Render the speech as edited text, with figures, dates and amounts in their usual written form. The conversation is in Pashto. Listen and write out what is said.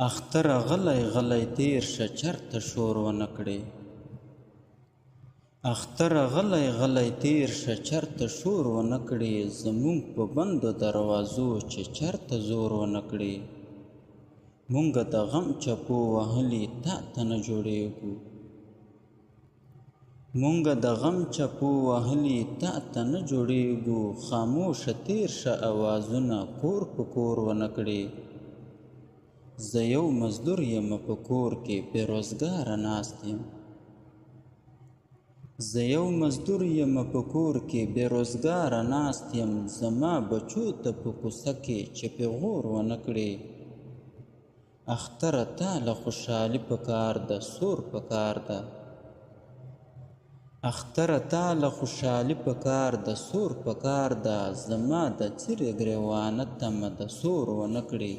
اختر غلی غلی تیر شه چرته شور ونه کړې. اختر غلی غلی تیر شه چرته شور ونه کړې. زمونږ په بندو دروازو چې چرته زور ونه کړې. مونږ د غم چپو وهلي تا ته نه جوړېږو. مونږ د غم چپو وهلي تا ته نه جوړېږو. خاموشه تیر شه اوازونه کور په کور ونه کړې. زه یو مزدور یم په کور کې بېروزګاره ناست یم. زه یو مزدور یم په کور کې بېروزګاره ناست یم. زما بچو ته په کوڅه کې چې پیغور ونه کړې. اختره تا له خوشحالي په کار ده سور په کار ده. اختره تا له خوشحالي په کار ده سور په کار ده. زما د څیرې ګریوانه تمه د سور ونه کړې.